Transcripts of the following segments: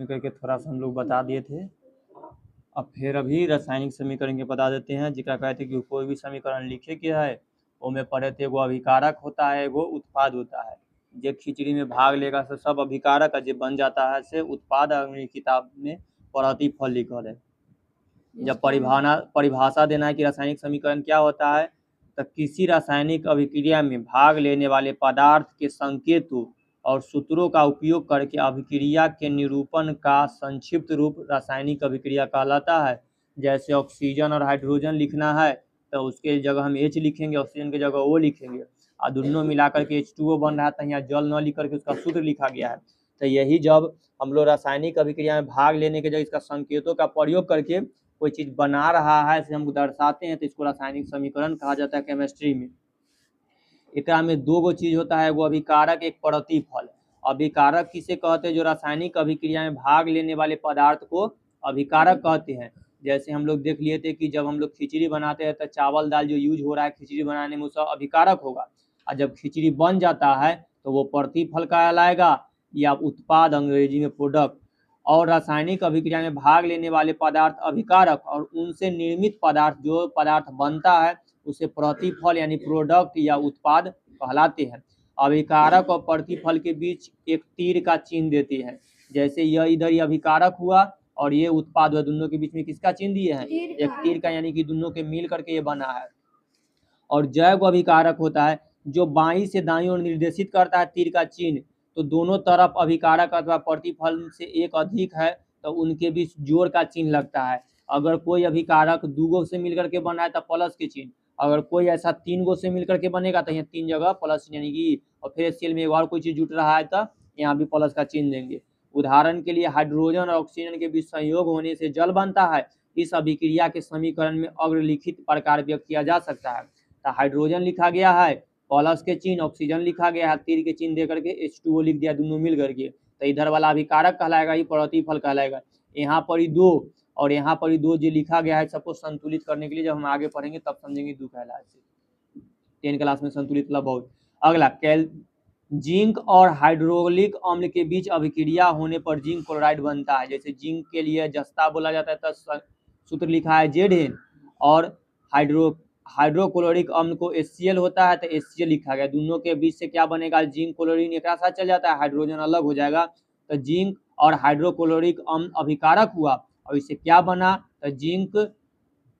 करके थोड़ा सा हम लोग बता दिए थे। अब फिर अभी रासायनिक समीकरण के बता देते हैं। जिक्र कहते कि कोई भी समीकरण लिखे के है उसमें पढ़े थे, एगो अभिकारक होता है, एगो उत्पाद होता है। जो खिचड़ी में भाग लेगा से सब अभिकारक जो बन जाता है से उत्पाद। मेरी किताब में प्रतिफल लिखल है। जब परिभाषा देना है कि रासायनिक समीकरण क्या होता है, तो किसी रासायनिक अभिक्रिया में भाग लेने वाले पदार्थ के संकेतों और सूत्रों का उपयोग करके अभिक्रिया के निरूपण का संक्षिप्त रूप रासायनिक अभिक्रिया कहलाता है। जैसे ऑक्सीजन और हाइड्रोजन लिखना है तो उसके जगह हम H लिखेंगे, ऑक्सीजन की जगह O लिखेंगे, और दोनों मिलाकर के H2O बन रहा है तो यहाँ जल न लिख करके उसका सूत्र लिखा गया है। तो यही जब हम लोग रासायनिक अभिक्रिया में भाग लेने के जगह इसका संकेतों का प्रयोग करके कोई चीज़ बना रहा है इसे हम दर्शाते हैं तो इसको रासायनिक समीकरण कहा जाता है केमिस्ट्री में। एकरा में दो गो चीज होता है, वो अभिकारक एक प्रतिफल। अभिकारक किसे कहते हैं? जो रासायनिक अभिक्रिया में भाग लेने वाले पदार्थ को अभिकारक कहते हैं। जैसे हम लोग देख लिए थे कि जब हम लोग खिचड़ी बनाते हैं तो चावल दाल जो यूज हो रहा है खिचड़ी बनाने में उसका अभिकारक होगा, और जब खिचड़ी बन जाता है तो वो प्रतिफल कहलाएगा या उत्पाद, अंग्रेजी में प्रोडक्ट। और रासायनिक अभिक्रिया में भाग लेने वाले पदार्थ अभिकारक, और उनसे निर्मित पदार्थ जो पदार्थ बनता है उसे प्रतिफल यानी प्रोडक्ट या उत्पाद कहलाते हैं। अभिकारक और प्रतिफल के बीच एक तीर का चिन्ह देते हैं। जैसे यह इधर ये अभिकारक हुआ और ये उत्पाद हुआ, दोनों के बीच में किसका चिन्ह दिए हैं? एक तीर का, यानी कि दोनों के मिल करके ये बना है। और जैव अभिकारक होता है जो बाईं से दाईं ओर निर्देशित करता है तीर का चिन्ह। तो दोनों तरफ अभिकारक अथवा प्रतिफल से एक अधिक है तो उनके बीच जोड़ का चिन्ह लगता है। अगर कोई अभिकारक दो गो से मिलकर के बना है तो प्लस के चिन्ह, अगर कोई ऐसा तीन गो से मिलकर के बनेगा तो यहाँ तीन जगह प्लस यानी कि, और फिर सेल में एक और कोई चीज जुट रहा है तो यहाँ भी प्लस का चिन्ह देंगे। उदाहरण के लिए हाइड्रोजन और ऑक्सीजन के बीच संयोग होने से जल बनता है। इस अभिक्रिया के समीकरण में अग्रलिखित प्रकार व्यक्त किया जा सकता है। तो हाइड्रोजन लिखा गया है प्लस के चिन्ह, ऑक्सीजन लिखा गया है तीर के चिन्ह दे करके H2O लिख दिया, दोनों मिल करके, तो इधर वाला अभिकारक कहलाएगा, ये प्रतिफल कहलाएगा। यहाँ पर ही दो और यहाँ पर ही दो जो लिखा गया है सबको संतुलित करने के लिए जब हम आगे पढ़ेंगे तब समझेंगे दो कहलाए से। 10 क्लास में संतुलित मतलब बहुत। अगला जिंक और हाइड्रोलिक अम्ल के बीच अभिक्रिया होने पर जिंक क्लोराइड बनता है। जैसे जिंक के लिए जस्ता बोला जाता है तो सूत्र लिखा है Zn, और हाइड्रोक्लोरिक अम्ल को HCl होता है तो HCl लिखा गया। दोनों के बीच से क्या बनेगा? जिंक क्लोरीन एक साथ चल जाता है, हाइड्रोजन अलग हो जाएगा, तो जिंक और हाइड्रोक्लोरिक अम्ल अभिकारक हुआ। और इससे क्या बना? तो जिंक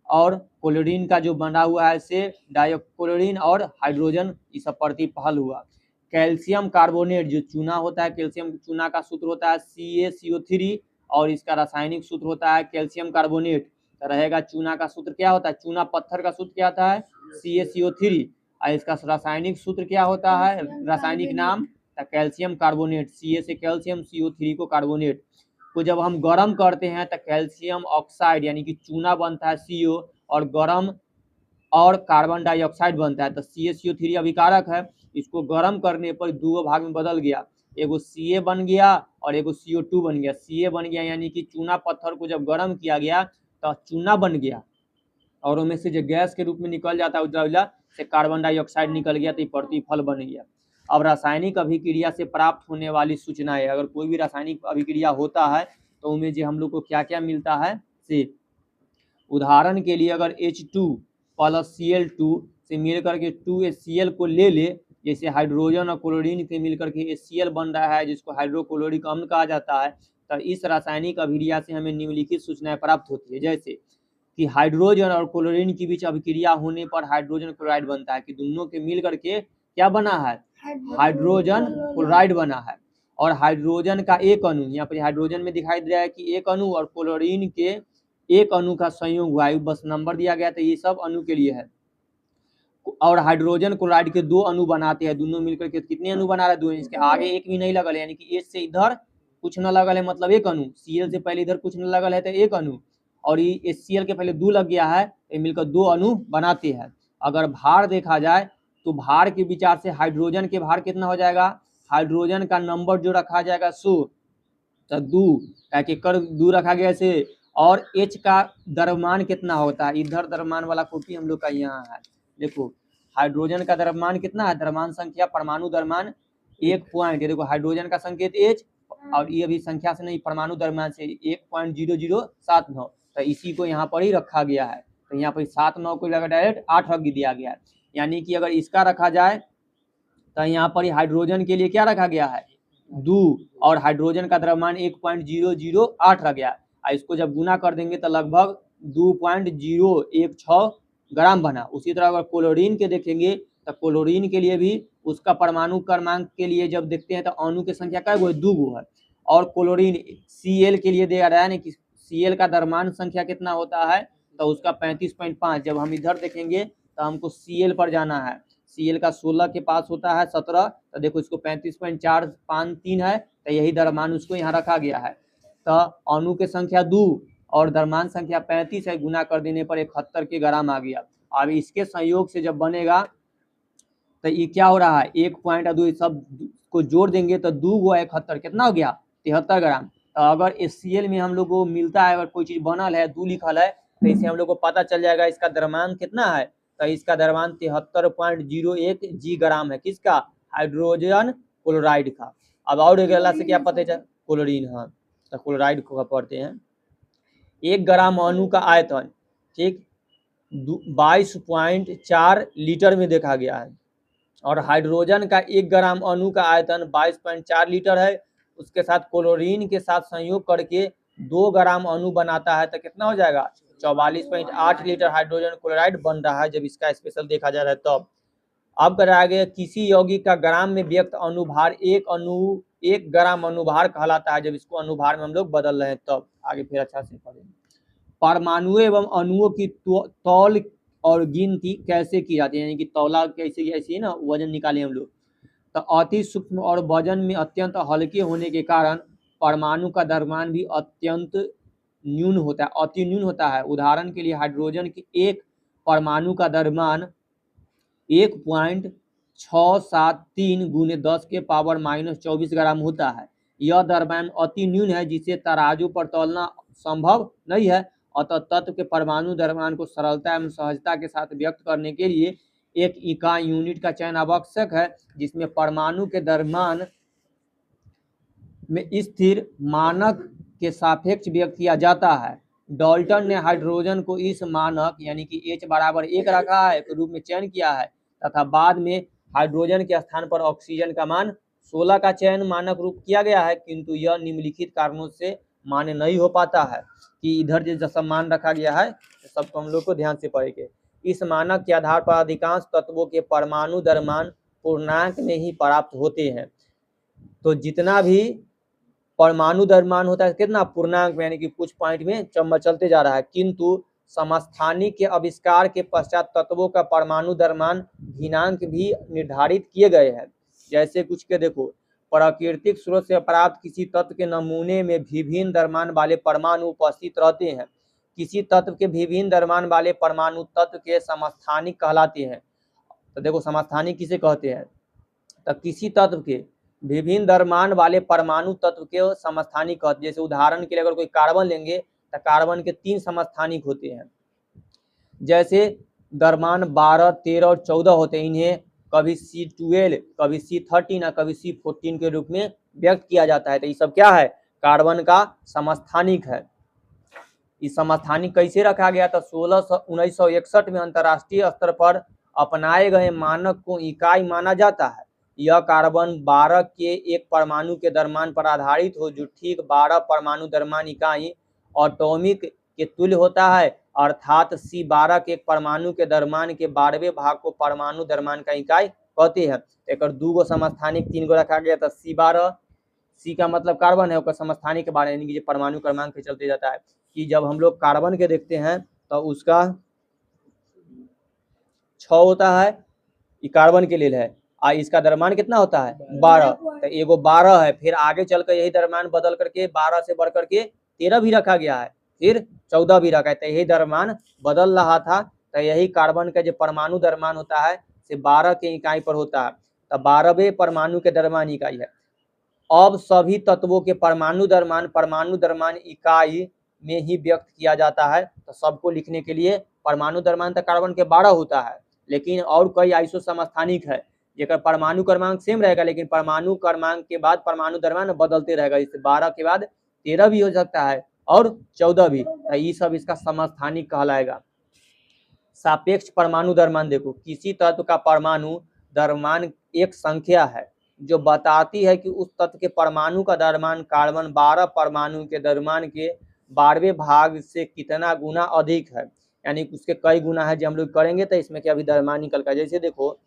और क्लोरीन का जो बना हुआ है से डाइक्लोरीन और हाइड्रोजन, ये सब प्रतिफल हुआ। कैल्शियम कार्बोनेट जो चूना होता है, कैल्शियम चूना का सूत्र होता है CaCO3 और इसका रासायनिक सूत्र होता है कैल्शियम कार्बोनेट। तो रहेगा चूना का सूत्र क्या होता है? चूना पत्थर का सूत्र क्या होता है? CaCO3, और इसका रासायनिक सूत्र क्या होता है? रासायनिक नाम कैल्शियम कार्बोनेट। Ca से कैल्शियम, CO3 को कार्बोनेट को जब हम गर्म करते हैं तो कैल्शियम ऑक्साइड यानी कि चूना बनता है CO, और गर्म और कार्बन डाइऑक्साइड बनता है तो CaCO3 अभिकारक है। इसको गर्म करने पर दो भाग में बदल गया, एगो Ca बन गया और एगो CO2 बन गया। Ca बन गया यानी कि चूना पत्थर को जब गर्म किया गया तो चूना बन गया, और उनमें से जो गैस के रूप में निकल जाता है उजला उजला से कार्बन डाइऑक्साइड निकल गया तो प्रतिफल बन गया। अब रासायनिक अभिक्रिया से प्राप्त होने वाली सूचनाएं, अगर कोई भी रासायनिक अभिक्रिया होता है तो उनमें जो हम लोग को क्या क्या मिलता है से, उदाहरण के लिए अगर H2 प्लस Cl2 से मिल करके 2HCl को ले ले, जैसे हाइड्रोजन और क्लोरीन के मिलकर के HCl बन रहा है जिसको हाइड्रोक्लोरिक अम्ल कहा जाता है, तो इस रासायनिक अभिक्रिया से हमें निम्नलिखित सूचनाएं प्राप्त होती है। जैसे कि हाइड्रोजन और क्लोरीन के बीच अभिक्रिया होने पर हाइड्रोजन क्लोराइड बनता है, कि दोनों के मिल करके क्या बना है? हाइड्रोजन क्लोराइड बना है। और हाइड्रोजन का एक अणु, यहाँ पर हाइड्रोजन में दिखाई दे रहा है कि एक अणु, और क्लोरीन के एक अणु का संयोग हुआ है, बस नंबर दिया गया तो ये सब अणु के लिए है। और हाइड्रोजन क्लोराइड के दो अणु बनाते हैं, दोनों मिलकर के कितने अणु बना रहे? दो। इसके आगे एक भी नहीं लगल है, यानी कि H से इधर कुछ न लगल है मतलब एक अणु, Cl से पहले इधर कुछ न लगल है तो एक अणु, और ये HCl के पहले दो लग गया है, ये मिलकर दो अणु बनाते हैं। अगर भार देखा जाए तो भार के विचार से हाइड्रोजन के भार कितना हो जाएगा? हाइड्रोजन का नंबर जो रखा जाएगा 100, तो 2 कर 2 रखा गया से। और H का द्रव्यमान कितना होता है? इधर द्रव्यमान वाला कॉपी हम लोग का यहाँ है, देखो हाइड्रोजन का द्रव्यमान कितना है? द्रव्यमान संख्या परमाणु द्रव्यमान 1 पॉइंट, देखो हाइड्रोजन का संकेत H, और ये अभी संख्या से नहीं, परमाणु द्रव्यमान से 1.0079, तो इसी को यहाँ पर ही रखा गया है। तो यहाँ पर 7 9 को लगा डायरेक्ट 8 रख दिया गया है। यानी कि अगर इसका रखा जाए तो यहाँ पर हाइड्रोजन के लिए क्या रखा गया है 2, और हाइड्रोजन का द्रव्यमान 1.008 रह गया। इसको जब गुना कर देंगे तो लगभग 2.016 ग्राम बना। उसी तरह अगर क्लोरीन के देखेंगे तो क्लोरीन के लिए भी उसका परमाणु क्रमांक के लिए जब देखते हैं तो अणु की संख्या क्या है 2 है। और क्लोरीन Cl के लिए दिया रहा है कि Cl का द्रव्यमान संख्या कितना होता है, तो उसका 35.5। जब हम इधर देखेंगे तो हमको Cl पर जाना है। Cl का 16 के पास होता है 17, तो देखो इसको 35.453 है, तो यही द्रव्यमान उसको यहाँ रखा गया है। तो अणु की संख्या 2 और द्रव्यमान संख्या 35 है, गुना कर देने पर 71 के ग्राम आ गया। अब इसके संयोग से जब बनेगा तो ये क्या हो रहा है 1.2 सब को जोड़ देंगे तो 2 × 71 कितना हो गया 73 ग्राम। तो अगर HCl में हम लोग को मिलता है, अगर कोई चीज बनल है 2 लिखल है, तो इससे हम लोग को पता चल जाएगा इसका द्रव्यमान कितना है। तो इसका द्रव्यमान 73.01 जी ग्राम है, किसका हाइड्रोजन क्लोराइड का। अब और अगला से क्या पता चला क्लोरीन, हाँ तो क्लोराइड को पढ़ते हैं। 1 ग्राम अणु का आयतन ठीक 22.4 लीटर में देखा गया है, और हाइड्रोजन का 1 ग्राम अणु का आयतन 22.4 लीटर है। उसके साथ क्लोरीन के साथ संयोग करके 2 ग्राम अणु बनाता है, तो कितना हो जाएगा 44.8 लीटर हाइड्रोजन क्लोराइड बन रहा है जब इसका स्पेशल देखा जा रहा है तब। अब कराया गया किसी यौगिक का ग्राम में व्यक्त अनुभार 1 ग्राम अनुभार कहलाता है, जब इसको अनुभार में हम लोग बदल रहे हैं तब। आगे फिर अच्छा से पढ़ेंगे। परमाणु एवं अणुओं की तौल और गिनती कैसे की जाती है, यानी कि तौला कैसे ऐसी है ना, वजन निकाले हम लोग। तो अति सूक्ष्म और वजन में अत्यंत हल्के होने के कारण परमाणु का द्रव्यमान भी अत्यंत न्यून होता है, अति न्यून होता है। उदाहरण के लिए हाइड्रोजन के एक परमाणु का द्रव्यमान 1.673 × 10⁻⁻24 ग्राम होता है। यह द्रव्यमान अति न्यून है जिसे तराजू पर तौलना संभव नहीं है। अतः तत्व के परमाणु द्रव्यमान को सरलता एवं सहजता के साथ व्यक्त करने के लिए एक इकाई यूनिट का चयन आवश्यक है, जिसमें परमाणु के द्रव्यमान में स्थिर मानक के सापेक्ष व्यक्त किया जाता है। डाल्टन ने हाइड्रोजन को इस मानक यानी कि H = 1 रखा है के रूप में चयन किया है, तथा बाद में हाइड्रोजन के स्थान पर ऑक्सीजन का मान 16 का चयन मानक रूप किया गया है, किंतु यह निम्नलिखित कारणों से मान्य नहीं हो पाता है कि इधर जो सब मान रखा गया है सबको हम लोग को ध्यान से पढ़ेंगे। इस मानक के आधार पर अधिकांश तत्वों के परमाणु द्रव्यमान पूर्णांक में ही प्राप्त होते हैं। तो जितना भी परमाणु द्रव्यमान होता है कितना पूर्णांक में, यानी कि कुछ पॉइंट में चलते जा रहा है, किंतु समस्थानिक के आविष्कार के पश्चात तत्वों का परमाणु द्रव्यमान भिन्नांक भी निर्धारित किए गए हैं। जैसे कुछ के देखो, प्राकृतिक स्रोत से प्राप्त किसी तत्व के नमूने में विभिन्न द्रव्यमान वाले परमाणु उपस्थित रहते हैं। किसी तत्व के विभिन्न द्रव्यमान वाले परमाणु तत्व के समस्थानिक कहलाते हैं। तो देखो समस्थानिक किसे कहते हैं, तो किसी तत्व के विभिन्न द्रव्यमान वाले परमाणु तत्व के समस्थानिक कहते हैं। जैसे उदाहरण के लिए अगर कोई कार्बन लेंगे तो कार्बन के 3 समस्थानिक होते हैं, जैसे द्रव्यमान 12, 13 और 14 होते हैं। इन्हें कभी C12, कभी C13 और कभी C14 के रूप में व्यक्त किया जाता है। तो ये सब क्या है कार्बन का समस्थानिक है। इस समस्थानिक कैसे रखा गया, तो 1961 में अंतर्राष्ट्रीय स्तर पर अपनाए गए मानक को इकाई माना जाता है। यह कार्बन 12 के एक परमाणु के द्रव्यमान पर आधारित हो, जो ठीक 12 परमाणु द्रव्यमान इकाई एटॉमिक के तुल्य होता है, अर्थात C12 के एक परमाणु के द्रव्यमान के 12वें भाग को परमाणु द्रव्यमान का इकाई कहते हैं। एक 2 गो समस्थानिक 3 गो रखा गया था। C12 C का मतलब कार्बन है, उसका समस्थानिक के बारे में परमाणु क्रमांक पे चलते जाता है कि जब हम लोग कार्बन के देखते हैं तो उसका 6 होता है, ये कार्बन के लिए है। इसका द्रव्यमान कितना होता है 12, तो एगो 12 है, फिर आगे चलकर यही द्रव्यमान बदल करके 12 से बढ़ करके 13 भी रखा गया है, फिर 14 भी रखा है। तो यही द्रव्यमान बदल रहा था। तो यही कार्बन का जो परमाणु द्रव्यमान होता है से 12 के इकाई पर होता है, तो 12वें परमाणु के द्रव्यमान इकाई है। अब सभी तत्वों के परमाणु द्रव्यमान इकाई में ही व्यक्त किया जाता है। तो सबको लिखने के लिए परमाणु द्रव्यमान तो कार्बन के 12 होता है, लेकिन और कई आइसो समस्थानिक है जेकर परमाणु क्रमांक सेम रहेगा, लेकिन परमाणु क्रमांक के बाद परमाणु द्रव्यमान बदलते रहेगा। इससे 12 के बाद 13 भी हो सकता है और 14 भी। तो ये सब इसका समस्थानिक कहलाएगा। सापेक्ष परमाणु द्रव्यमान देखो, किसी तत्व का परमाणु द्रव्यमान एक संख्या है जो बताती है कि उस तत्व के परमाणु का द्रव्यमान कार्बन 12 परमाणु के द्रव्यमान के 12वें भाग से कितना गुना अधिक है, यानी उसके कई गुना है। जो हम लोग करेंगे तो इसमें क्या अभी द्रव्यमान निकल कर, जैसे देखो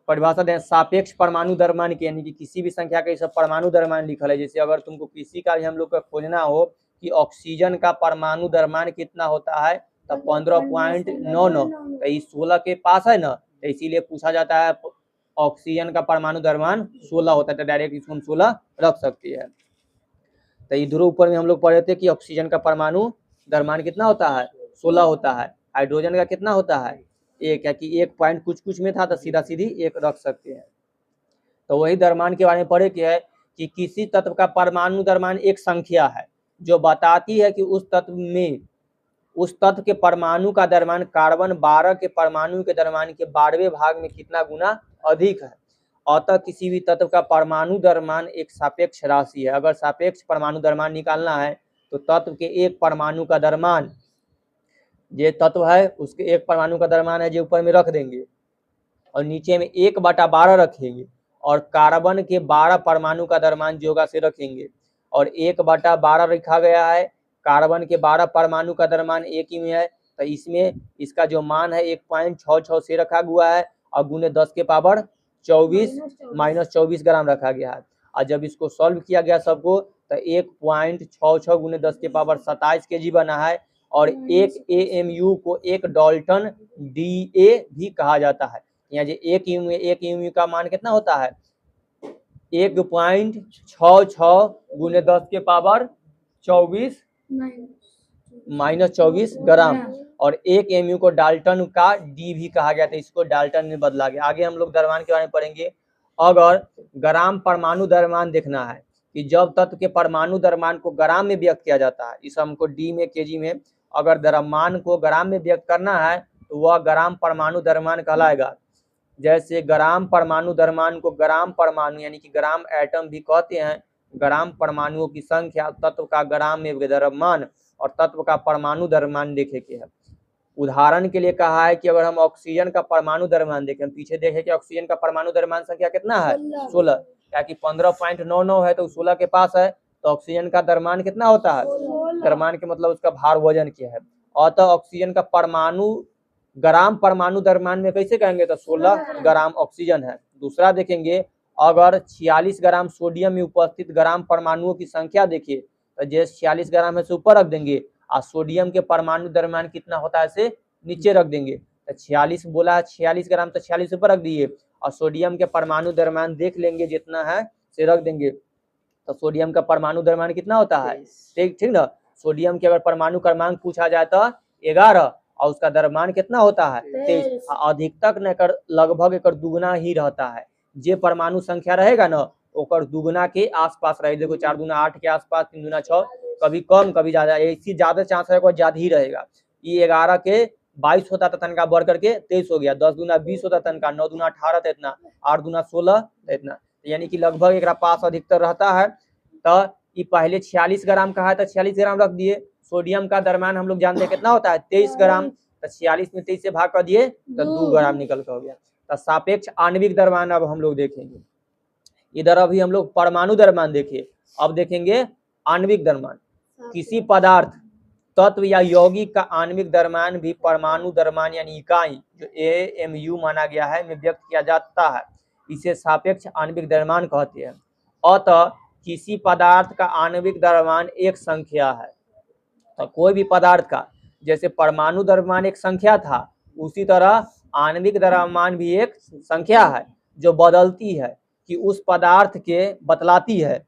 परिभाषा दें सापेक्ष परमाणु द्रव्यमान की, यानी कि किसी भी संख्या का सब परमाणु द्रव्यमान लिखल है। जैसे अगर तुमको किसी का भी हम लोग का खोजना हो कि ऑक्सीजन का परमाणु द्रव्यमान कितना होता है, तो 15.99, तो ये 16 के पास है ना, तो इसीलिए पूछा जाता है ऑक्सीजन का परमाणु द्रव्यमान 16 होता है, तो डायरेक्ट इसको हम 16 रख सकते हैं। तो इधर ऊपर में हम लोग पढ़े थे कि ऑक्सीजन का परमाणु द्रव्यमान कितना होता है, 16 होता है। हाइड्रोजन का कितना होता है, 1, या कि 1 पॉइंट कुछ में था तो सीधा सीधी 1 रख सकते हैं। तो वही द्रव्यमान के बारे में पढ़े कि है कि किसी तत्व का परमाणु द्रव्यमान एक संख्या है जो बताती है कि उस तत्व के परमाणु का द्रव्यमान कार्बन 12 के परमाणु के द्रव्यमान के 12वें भाग में कितना गुना अधिक है। अतः किसी भी तत्व का परमाणु द्रव्यमान एक सापेक्ष राशि है। अगर सापेक्ष परमाणु द्रव्यमान निकालना है तो तत्व के एक परमाणु का द्रव्यमान, ये तत्व है उसके एक परमाणु का द्रव्यमान है जो ऊपर में रख देंगे और नीचे में 1/12 रखेंगे, और कार्बन के 12 परमाणु का द्रव्यमान जोगा से रखेंगे और 1/12 रखा गया है। कार्बन के 12 परमाणु का द्रव्यमान एक ही में है, तो इसमें इसका जो मान है 1.66 से रखा हुआ है और गुने 10 के पावर 24 -24 ग्राम रखा गया है। और जब इसको सॉल्व किया गया सबको तो 1.66 गुने 10 के पावर 27 kg बना है। और एक AMU को 1 डाल्टन DA भी कहा जाता है। यहाँ जो एक AMU का मान कितना होता है, 1.66 गुने 10 के पावर 24 -24 ग्राम, और 1 AMU को डाल्टन का D भी कहा गया था, इसको डाल्टन में बदला गया। आगे हम लोग द्रव्यमान के बारे में पढ़ेंगे। अगर ग्राम परमाणु द्रव्यमान देखना है कि जब तत्व के परमाणु द्रव्यमान को ग्राम में व्यक्त किया जाता है, इस हमको D में kg में, अगर द्रव्यमान को ग्राम में व्यक्त करना है तो वह ग्राम परमाणु द्रव्यमान कहलाएगा। जैसे ग्राम परमाणु द्रव्यमान को ग्राम परमाणु यानी कि ग्राम एटम भी कहते हैं। ग्राम परमाणुओं की संख्या, तत्व का ग्राम में द्रव्यमान और तत्व का परमाणु द्रव्यमान देखे के है। उदाहरण के लिए कहा है कि अगर हम ऑक्सीजन का परमाणु द्रव्यमान देखें, पीछे देखें कि ऑक्सीजन का परमाणु द्रव्यमान संख्या कितना है, 16, क्या कि 15.99 है तो 16 के पास है, तो ऑक्सीजन का द्रव्यमान कितना होता है, द्रव्यमान के मतलब उसका भार वजन क्या है। अतः ऑक्सीजन का परमाणु ग्राम परमाणु द्रव्यमान में कैसे कहेंगे, तो 16 ग्राम ऑक्सीजन है। दूसरा देखेंगे, अगर 46 ग्राम सोडियम में उपस्थित ग्राम परमाणुओं की संख्या देखिए तो जैसे 46 ग्राम है से ऊपर रख देंगे और सोडियम के परमाणु द्रव्यमान कितना होता है से नीचे रख देंगे। तो 46 बोला है, 46 ग्राम तो 46 ऊपर रख दिए और सोडियम के परमाणु द्रव्यमान देख लेंगे जितना है से रख देंगे। तो सोडियम का परमाणु द्रव्यमान कितना होता है, ठीक ना। सोडियम के अगर परमाणु क्रमांक पूछा जाए तो 11 और उसका द्रव्यमान कितना होता है, 23। अधिकतक न कर लगभग एक दुगुना ही रहता है। जे परमाणु संख्या रहेगा ना ओकर दुगुना के आसपास रहे। देखो 4 दूना 8 के आसपास, 3 दूना 6, कभी कम कभी ज्यादा, इससे ज्यादा चांस है ज्यादा ही रहेगा। ये 11 के 22 होता था तनका बढ़ करके 23 हो गया, 10 दूना 20 होता तनका, 9 दूना 18 था इतना, 8 दूना 16 इतना, यानी कि लगभग एक पास अधिकतर रहता है। तो ये पहले 46 ग्राम कहा था, 46 ग्राम रख दिए। सोडियम का द्रव्यमान हम लोग जानते हैं कितना होता है, 23 ग्राम, तो 46 में 23 से भाग कर दिए तो 2 ग्राम निकल कर हो गया। तो सापेक्ष आणविक द्रव्यमान अब हम लोग देखेंगे। इधर अभी हम लोग परमाणु द्रव्यमान देखे, अब देखेंगे आणविक द्रव्यमान। किसी पदार्थ, तत्व या यौगिक का आणविक द्रव्यमान भी परमाणु द्रव्यमान यानी इकाई जो AMU माना गया है में व्यक्त किया जाता है। इसे सापेक्ष आणविक द्रव्यमान कहते हैं। अतः किसी पदार्थ का आणविक द्रव्यमान एक संख्या है। तो कोई भी पदार्थ का, जैसे परमाणु द्रव्यमान एक संख्या था, उसी तरह आणविक द्रव्यमान भी एक संख्या है जो बदलती है कि उस पदार्थ के बतलाती है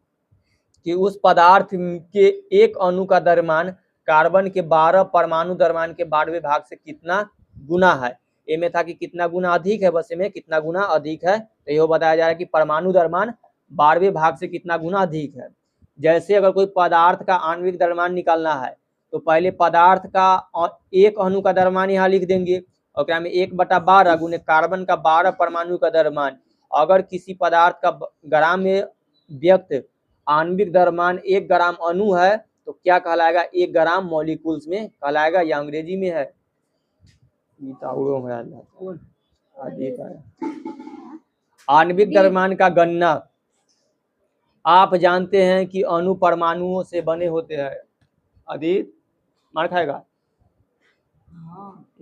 कि उस पदार्थ के एक अणु का द्रव्यमान कार्बन के 12 परमाणु द्रव्यमान के 12वें भाग से कितना गुना है। ए में था कि कितना गुना अधिक है, बस में कितना गुना अधिक है, तो यह बताया जा रहा है कि परमाणु द्रव्यमान 12वें भाग से कितना गुना अधिक है। जैसे अगर कोई पदार्थ का आणविक द्रव्यमान निकालना है तो पहले पदार्थ का एक अणु का द्रव्यमान यहाँ लिख देंगे और क्या में 1/12 गुने कार्बन का 12 परमाणु का द्रव्यमान। अगर किसी पदार्थ का ग्राम में व्यक्त आणविक द्रव्यमान 1 ग्राम अणु है तो क्या कहलाएगा? 1 ग्राम मॉलिक्यूल्स में कहलाएगा, या अंग्रेजी में है। आणविक द्रव्यमान का गणना आप जानते हैं कि अणु परमाणुओं से बने होते हैं। आदित मार खाएगा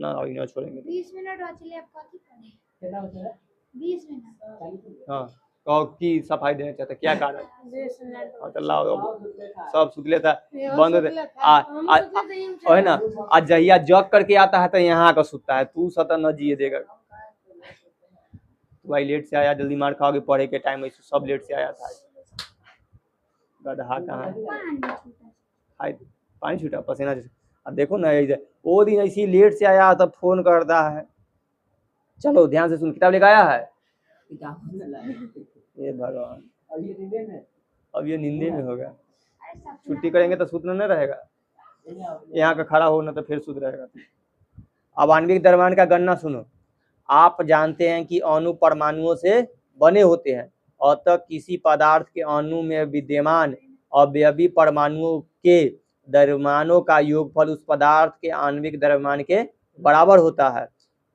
ना, अभी ना छोड़ेंगे। 20 मिनट बचले, अब कथी करें? कितना बचा? 20 मिनट। हाँ, कहो की सफाई देना चाहते क्या कारण? 20 मिनट। तो लाओ, सब सुतले था बंद होते है ना। आज जहिया जॉग करके आता है तो यहाँ का सुतता है, तू सता न जिए देगा। भाई लेट से आया, जल्दी मार खाओगे, पढ़े के टाइम में सब लेट से आया था। गधा कहाँ है? पानी छूटा पसीना जैसे। अब देखो ना, वो दिन ऐसी लेट से आया तब फोन करता है। चलो ध्यान से सुन, किताब लेकर आया है? ये भगवान, अब ये नींदे में होगा। छुट्टी करेंगे तो सूत्र नहीं रहेगा, यहाँ का खड़ा होना तो फिर सूत्र रहेगा। अब आणविक द्रव्यमान का गणना सुनो। आप जानते हैं कि अणु परमाणुओं से बने होते हैं, अतः किसी पदार्थ के अणु में विद्यमान अवयवी परमाणुओं के द्रव्यमानों का योगफल उस पदार्थ के आणविक द्रव्यमान के बराबर होता है।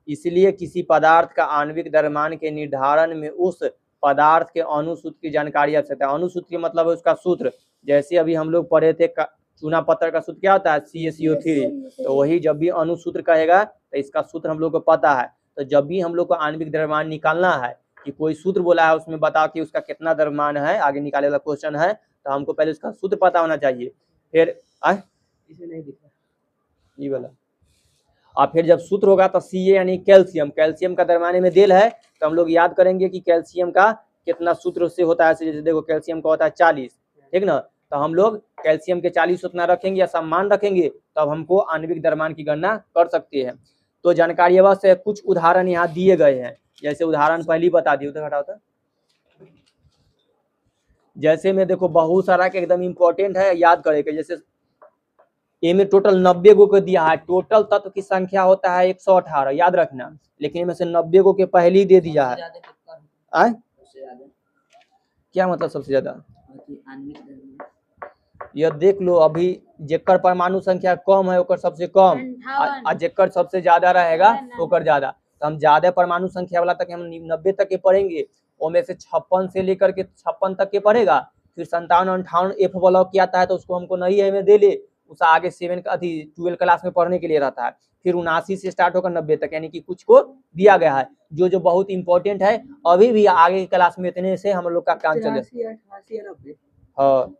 इसलिए किसी पदार्थ का आणविक द्रव्यमान के निर्धारण में उस पदार्थ के अणु सूत्र की जानकारी आवश्यक है। अणु सूत्र मतलब है उसका सूत्र। जैसे अभी हम लोग पढ़े थे चूना पत्थर का सूत्र क्या होता है? CaCO3। तो वही जब भी अणु सूत्र कहेगा तो इसका सूत्र हम लोग को पता है। तो जब भी हम लोग को आणविक द्रव्यमान निकालना है कि कोई सूत्र बोला है उसमें बता कि उसका कितना द्रव्यमान है, आगे निकाले वाला क्वेश्चन है, तो हमको पहले उसका सूत्र पता होना चाहिए। फिर इसमें नहीं दिख रहा ये वाला, और फिर जब सूत्र होगा तो Ca यानी कैल्शियम, कैल्शियम का द्रव्यमान में देल है तो हम लोग याद करेंगे कि कैल्शियम का कितना सूत्र से होता है। जैसे देखो कैल्शियम का होता है 40, ठीक ना। तो हम लोग कैल्शियम के 40 उतना रखेंगे या सम्मान रखेंगे तब हमको आणविक द्रव्यमान की गणना कर सकते हैं। तो जानकारी अवश्य कुछ उदाहरण यहाँ दिए गए हैं। जैसे उदाहरण पहले बता दिए, उधर हटा होता। जैसे में देखो बहुत सारा के एकदम इम्पोर्टेंट है, याद करेंगे। जैसे ए में टोटल 90 गो को दिया है, टोटल तत्व की संख्या होता है 118, याद रखना। लेकिन इनमें से 90 गो के पहले ही दे दिया है। क्या मतलब सबसे ज्यादा? यह देख लो, अभी जेकर परमाणु संख्या कम है ओकर सबसे कम, आ जेकर सबसे ज्यादा रहेगा ओकर ज्यादा। तो हम ज्यादा परमाणु संख्या वाला तक हम 90 तक के पढ़ेंगे। उनमें से 56 से लेकर के 56 तक के पढ़ेगा। फिर 57, 58 F ब्लॉक की आता है तो उसको हमको नहीं है में दे ले, उस आगे 12 क्लास में पढ़ने के लिए रहता है। फिर 79 से स्टार्ट होकर 90 तक, यानी कि कुछ को दिया गया है जो बहुत इंपॉर्टेंट है। अभी भी आगे की क्लास में इतने से हम लोग का काम चले। हाँ,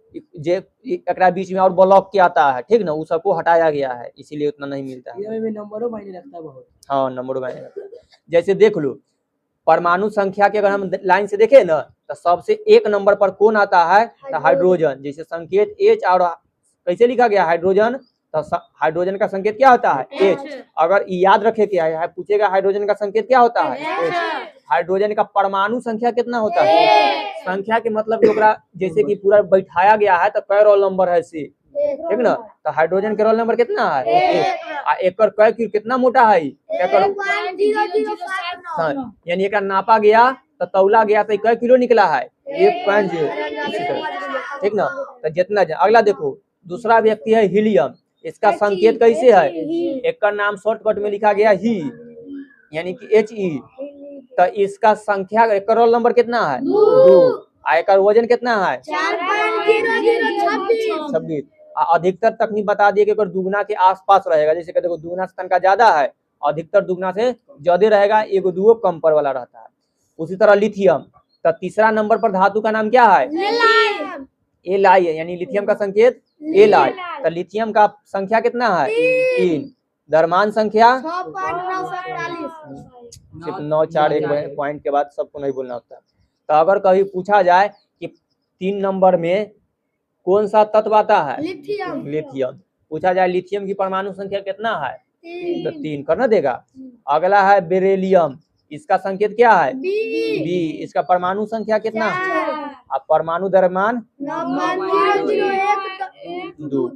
एक बीच में और ब्लॉक क्या आता है, ठीक ना, वो सबको हटाया गया है, इसीलिए उतना नहीं मिलता है। नंबरों मायने रखता है बहुत। हाँ, नंबरों मायने रखता है। जैसे देख लो परमाणु संख्या के अगर हम लाइन से देखें ना तो सबसे 1 नंबर पर कौन आता है? तो हाइड्रोजन। जैसे संकेत H और कैसे लिखा गया हाइड्रोजन, तो हाइड्रोजन का संकेत क्या होता है? H। अगर याद रखे क्या है, पूछेगा हाइड्रोजन का संकेत क्या होता है? H। हाइड्रोजन का परमाणु संख्या कितना होता है? संख्या के मतलब जैसे कि पूरा बैठाया गया है तो कै रोल नंबर है C, ठीक ना। तो हाइड्रोजन के रोल नंबर कितना है? एकर कै कितना मोटा है? यानी एक नापा गया तो तौला गया तो कै किलो निकला है? 1.0, ठीक ना। तो जितना अगला देखो दूसरा व्यक्ति है हीलियम। इसका संकेत कैसे है? एक का नाम शॉर्टकट में लिखा गया ही, यानी कि He। तो इसका संख्या एक रोल नंबर कितना है? 2। एक वजन कितना है? 26। अधिकतर तकनीक बता दिए कि अगर दुगुना के आसपास रहेगा। जैसे कि देखो दुगुना से तनका ज्यादा है, अधिकतर दुगुना से ज्यादा रहेगा, एगो दूगो कम पर वाला रहता है। उसी तरह लिथियम, तो तीसरा नंबर पर धातु का नाम क्या है? Li, यानी लिथियम का संकेत Li। तो लिथियम का संख्या कितना है? 3। द्रव्यमान संख्या 941 एक पॉइंट के बाद सबको नहीं बोलना होता। तो अगर कभी पूछा जाए कि 3 नंबर में कौन सा तत्व आता है? लिथियम। पूछा जाए लिथियम की परमाणु संख्या कितना है? 3। तो 3 करना देगा। अगला है बेरिलियम। इसका संकेत क्या है? B। इसका परमाणु संख्या कितना है? अब परमाणु द्रव्यमान 2।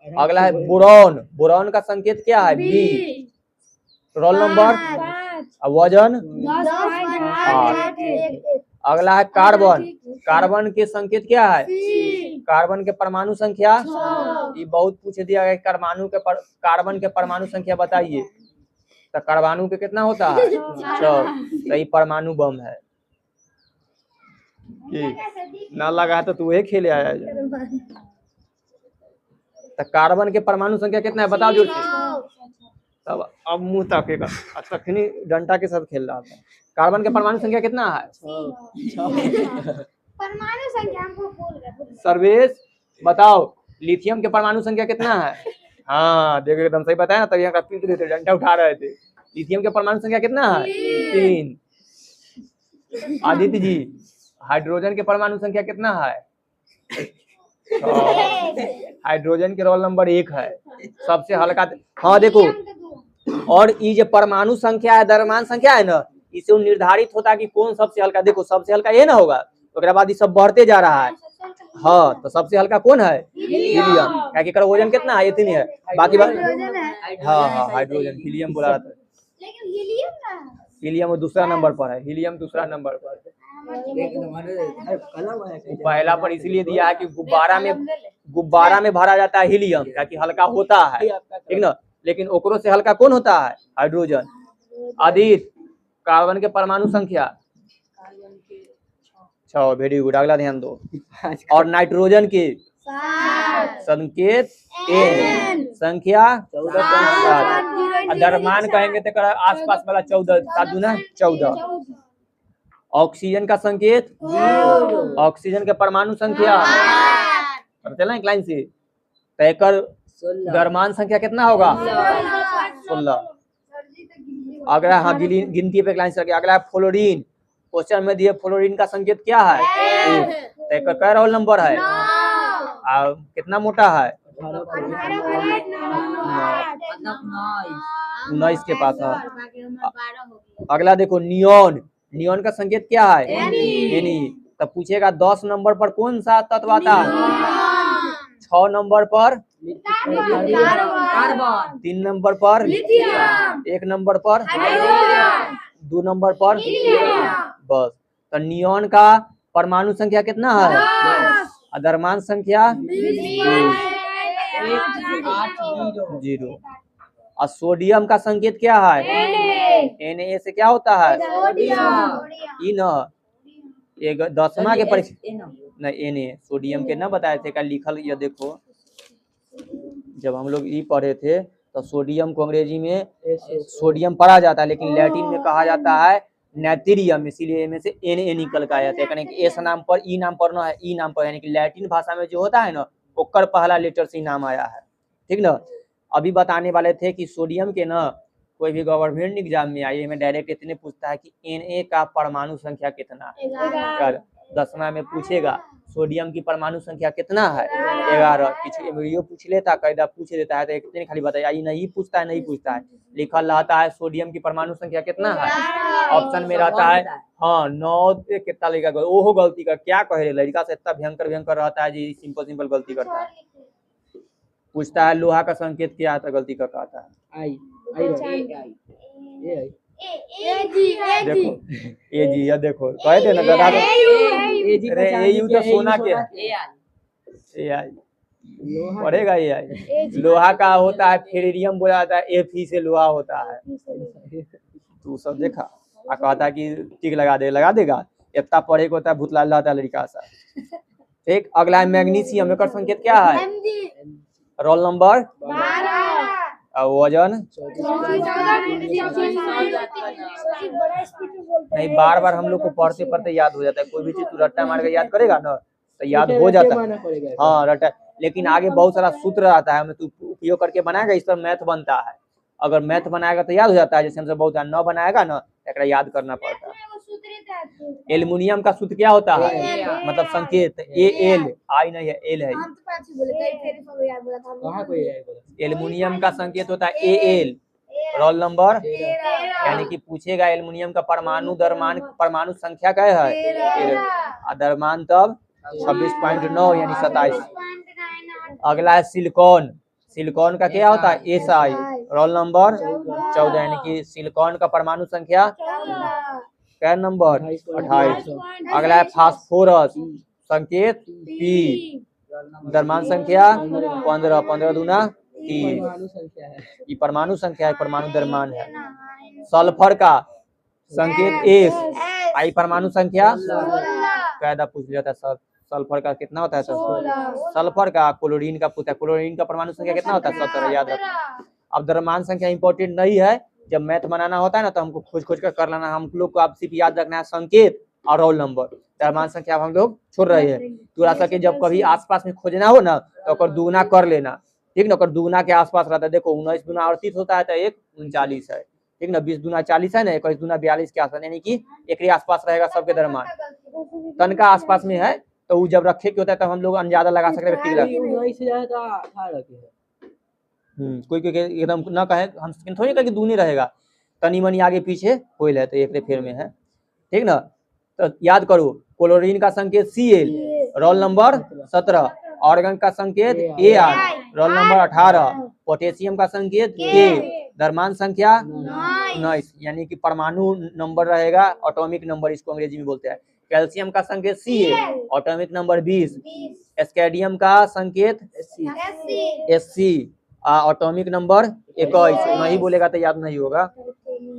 अगला है बोरॉन। बोरॉन का संकेत क्या है? B। रोल नंबर, वजन 10 अगला है कार्बन। कार्बन के संकेत क्या है? कार्बन के परमाणु संख्या, ये बहुत पूछ दिया गया कार्बन के परमाणु संख्या बताइए। तो परमाणु के कितना होता है? 6। तो ये परमाणु बम है। ना लगा है तो तू वही खेले आया है। तो कार्बन के परमाणु संख्या कितना है बताओ जोर से। तब अब मुंह ताकेगा, तखनी डंडा के साथ खेल रहा था। कार्बन के परमाणु संख्या कितना है? परमाणु संख्या हमको बोल रहे। सर्वेश बताओ लिथियम के परमाणु संख्या कितना है? हाँ देखो एकदम सही बताया ना, तभी यहाँ पीट रहे थे, डंडा उठा रहे थे। लिथियम के परमाणु संख्या कितना है? 3। आदित्य जी हाइड्रोजन के परमाणु संख्या कितना है? हाइड्रोजन के रोल नंबर 1 है, सबसे हल्का। हाँ देखो, और ये जो परमाणु संख्या है, द्रव्यमान संख्या है ना, इसे निर्धारित होता है कि कौन सबसे हल्का। देखो सबसे हल्का ये ना होगा, तो बाद ये सब बढ़ते जा रहा है। हाँ तो सबसे हल्का कौन है? हीलियम। क्या वजन कितना है? इतनी है। बाकी बात हाँ हाइड्रोजन, हीलियम बोला था। लेकिन हीलियम ना, हीलियम दूसरा नंबर पर है, हीलियम दूसरा नंबर पर है। पहला पर इसलिए दिया है कि गुब्बारा में भरा जाता है हीलियम, ताकि हल्का होता है, ठीक ना। लेकिन ओकरो से हल्का कौन होता है? हाइड्रोजन। आदित्य कार्बन के परमाणु संख्या 6। वेरी गुड, अगला ध्यान दो। और नाइट्रोजन के संकेत N, संख्या 14। द्रव्यमान कहेंगे तो आसपास वाला 14, 7 दूना 14। ऑक्सीजन का संकेत, ऑक्सीजन के परमाणु संख्या चला एक लाइन से। तयकर द्रव्यमान संख्या कितना होगा? 16। अगला हाँ गिनती पे एक लाइन से। अगला है फ्लोरीन। क्वेश्चन में दिए फ्लोरीन का संकेत क्या है? तयकर क्या रोल नंबर है? कितना मोटा है? 19 के पास है। अगला देखो नियोन। नियोन का संकेत क्या है? Na। तब पूछेगा 10 नंबर पर कौन सा तत्व आता है? 6 नंबर पर कार्बन, 3 नंबर पर लिथियम, 1 नंबर पर 2 नंबर पर बस। तो नियोन का परमाणु संख्या कितना है? द्रव्यमान संख्या 0। और सोडियम का संकेत क्या है? Na से क्या होता है? ई न एक 10वां के परीक्षा नहीं Na सोडियम के ना बताए थे का लिखल। ये देखो जब हम लोग ई पढ़े थे तो सोडियम को अंग्रेजी में सोडियम पढ़ा जाता है, लेकिन लैटिन में कहा जाता है नेट्रियम, इसीलिए में से Na निकल के आया था। यानी कि एस नाम पर ई नाम पर ना है, ई नाम पर, यानी कि लैटिन भाषा में जो होता है ना ओकर पहला लेटर से नाम आया है, ठीक ना। अभी बताने वाले थे कि सोडियम के ना कोई भी गवर्नमेंट एग्जाम में आइए में डायरेक्ट इतने पूछता है कि Na का परमाणु संख्या कितना है। 10वां में पूछेगा सोडियम की परमाणु संख्या कितना है? 11। पीछे वीडियो पूछ लेता, कायदा पूछ लेता है तो इतने खाली बताइए, नहीं पूछता है, नहीं पूछता है। लिखल रहता है सोडियम की परमाणु संख्या कितना है, ऑप्शन में रहता है हाँ 9 कितना लिखा। ओहो गलती का क्या कहे लड़का से इतना भयंकर भयंकर रहता है जी, सिंपल गलती करता है। पूछता है लोहा का संकेत क्या है तो गलती कर पाता है। देखो ए जी, या देखो कहे थे ना गधा। अरे यू तो सोना के AI पढ़ेगा AI। लोहा का होता है फेरेरियम बोला जाता है, Fe से लोहा होता है। तू सब देखा आ कहता है कि टिक लगा देगा। इतना पढ़ेगा होता है भूतला लाता लड़का सा। ठीक, अगला है मैग्नीशियम। एकर संकेत क्या है? Roll number 12। वजन नहीं, बार हम लोग को पढ़ते पढ़ते याद हो जाता है। कोई भी चीज तू रट्टा मार के याद करेगा ना तो याद हो जाता है। हाँ रट्टा, लेकिन आगे बहुत सारा सूत्र आता है, तू उपयोग करके बनाएगा, इस पर मैथ बनता है। अगर मैथ बनाएगा तो याद हो जाता है। जैसे हमसे बहुत न बनाएगा ना तो याद करना पड़ता है। एल्युमिनियम का सूत्र क्या होता है? मतलब संकेत Al, आई नहीं है, L है। एल्युमिनियम का संकेत होता है Al। रोल नंबर यानी कि पूछेगा एल्युमिनियम का परमाणु द्रव्यमान परमाणु संख्या क्या है? द्रव्यमान तब 26.9 यानी 27। अगला है सिलिकॉन। सिलिकॉन का क्या होता है? SI। रोल नंबर 14, यानी कि सिलिकॉन का परमाणु संख्या क्या नंबर 28। अगला है फास्फोरस, संकेत P, द्रव्यमान संख्या 15, 15 दूना 3, ये परमाणु संख्या है, परमाणु द्रव्यमान है। सल्फर का संकेत S, आई परमाणु संख्या कायदा पूछ लिया था सर, सल्फर का कितना होता है सर? सल्फर का क्लोरीन का पूछा, क्लोरीन का परमाणु संख्या कितना होता है? 17, याद रखना। अब द्रव्यमान संख्या इंपॉर्टेंट नहीं है, जब मैथ बनाना होता है ना तो हमको खोज खोज कर कर लेना। हम लोग को आप सिर्फ याद रखना है संकेत और रोल नंबर। द्रव्यमान संख्या हम लोग छोड़ रहे हैं, थोड़ा सा कि जब कभी आसपास में खोजना हो ना तो दुगुना कर लेना, ठीक ना। अगर दुगुना के आसपास रहता है, देखो 19 दूना 38 होता है तो 1 39 है, ठीक ना। 20 दूना 40 है ना, 21 दूना 42 के आसपास, यानी कि एक आसपास रहेगा सबके द्रव्यमान। तन का आसपास में है तो वो जब रखे के होता है तब हम लोग अंदाजा लगा सकते हैं। कोई एकदम ना कहे, हम थोड़ी कहे कि दूनी रहेगा, तनी मनी आगे पीछे कोई है तो एक फेर में है, ठीक ना। तो याद करो, क्लोरीन का संकेत Cl, रोल नंबर 17, ऑर्गन का संकेत Ar, रोल नंबर 18, पोटेशियम का संकेत K, द्रव्यमान संख्या 19, यानी कि परमाणु नंबर रहेगा, एटॉमिक नंबर इसको अंग्रेजी में बोलते हैं। कैल्शियम का संकेत Ca, एटॉमिक नंबर 20, स्कैंडियम का संकेत Sc, एटॉमिक नंबर 21, नहीं बोलेगा तो याद नहीं होगा।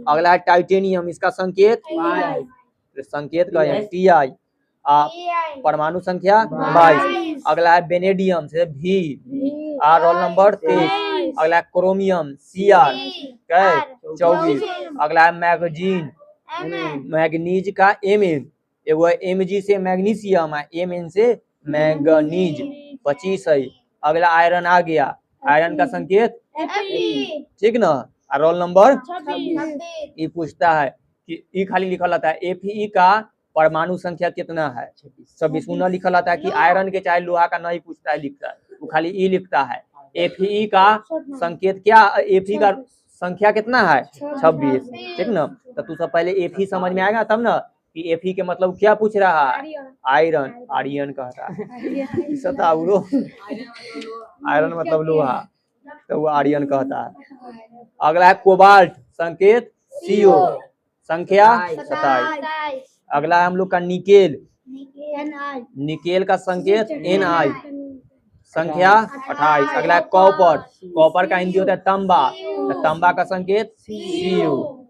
अगला है टाइटेनियम, इसका संकेत संकेत का है Ti, परमाणु संख्या 22। अगला है बेनेडियम से V, रोल नंबर 23। अगला है क्रोमियम Cr, 24। अगला है मैगजीन, मैग्नीज का Mn, एगो Mg से मैग्नीशियम है, Mn से मैंगनीज, 25 है। अगला आयरन आ गया, आयरन का संकेत ठीक ना, रोल नंबर 26। ये पूछता है कि ई खाली लिखा रहता है Fe का परमाणु संख्या कितना है, 26 न लिखा रहता है कि आयरन के चाहे लोहा का नहीं पूछता है, लिखता है वो खाली ई लिखता है। Fe का संकेत क्या, Fe का संख्या कितना है 26, ठीक ना। तो तू सब पहले Fe समझ में आएगा तब ना कि Fe के मतलब क्या पूछ रहा है, आयरन, आर्यन कहता है आयरन मतलब लोहा, तो वो आर्यन कहता है। अगला है कोबाल्ट, संकेत CO, संख्या 27। अगला है हम लोग का निकेल, निकेल का संकेत Ni, संख्या 28। अगला है कॉपर, कॉपर का हिंदी होता है तांबा, तो तांबा का संकेत Cu,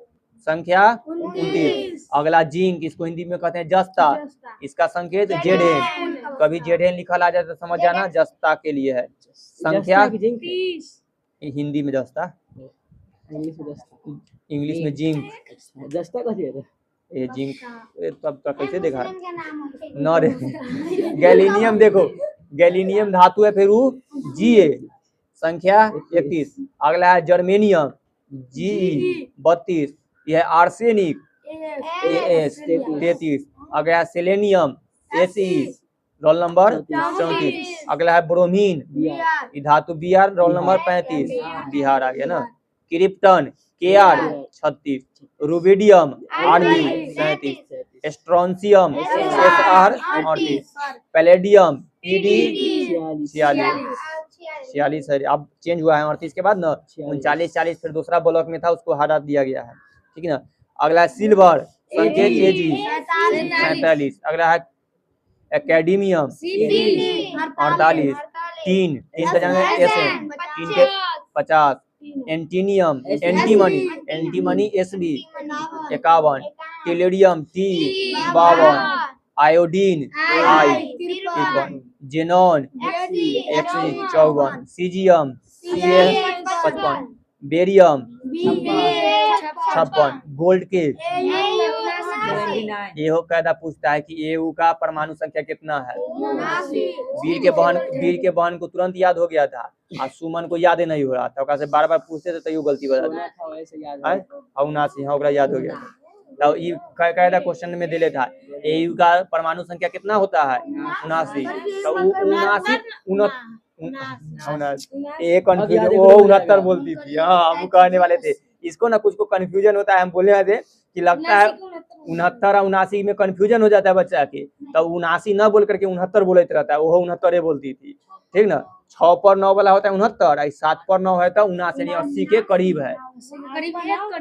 संख्या 29। अगला जिंक, इसको हिंदी में कहते हैं जस्ता, इसका संकेत Zn, कभी Zn लिखा आ जाए तो समझ जाना जस्ता के लिए है, संख्या हिंदी में जस्ता, इंग्लिश में जिंक, जस्ता ये जिंक तब तक कैसे देखा न रे। गैलीनियम, देखो गैलीनियम धातु है, फिर वो Ga, संख्या 31। अगला है जर्मेनियम Ge, 32। यह आर्सेनिक As, 33। अगला है सेलेनियम Se, रोल नंबर 34। अगला है ब्रोमीन, धातु Br, रोल नंबर 35, बिहार आ गया ना। Krypton Kr, 36। Rubidium Rb, 37। Strontium Sr, 38। Palladium Pd, 46 है, अब चेंज हुआ है 38 के बाद ना 39, 40 फिर दूसरा ब्लॉक में था उसको हटा दिया गया है, ठीक है ना। अगला है सिल्वर, संकेत Ag, 47। अगला है एकेडमियम 48। टीन, टीन का जगह Sn, टीन के 50। एंटीनियम, antimony, antimony Sb, 51। Tellurium T, 52। Iodine I, 53। Xenon Xe, 54। Caesium Ca, 55। Barium 56। Gold के ये हो कायदा पूछता है कि Au का परमाणु संख्या कितना है। वीर के बहन को तुरंत याद हो गया था, और सुमन को याद ही नहीं हो रहा था, से बार बार पूछते थे तो गलती हो जाती है। 79 हाँ, याद हो गया था। तो ये कायदा क्वेश्चन में दिले था Au का परमाणु संख्या कितना होता है 79। तो 69 बोलती थी, हाँ हम कहने वाले थे इसको ना, कुछ को कंफ्यूजन होता है, हम बोले थे कि लगता है 69 और 79 में कंफ्यूजन हो जाता है बच्चा के, तो 79 न बोल करके 69 बोलते रहता है, वो 69 बोलती थी, ठीक ना। 6 पर 9 वाला होता है 69 और 7 पर 9 है तो 79 यानी 80 के करीब है।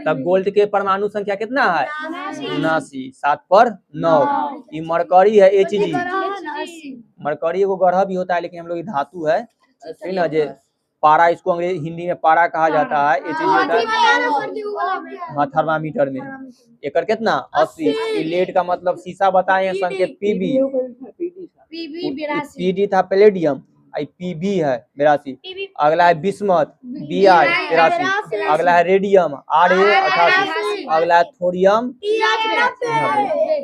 तब गोल्ड के परमाणु संख्या कितना है 79, 7 पर 9। ये मरकरी है Hg। मरकरी एगो ग्रह भी होता है लेकिन हम लोग धातु है, ठीक ना। जे पारा, इसको अंग्रेजी हिंदी में पारा कहा जाता है। Hg होता है हाँ थर्मामीटर में। एकर कितना 80। लेड का मतलब शीशा बताए संकेत Pb। Pd था पैलेडियम, Pb है 82। अगला है बिस्मथ Bi 83। अगला है रेडियम Ra 88। अगला है थोरियम।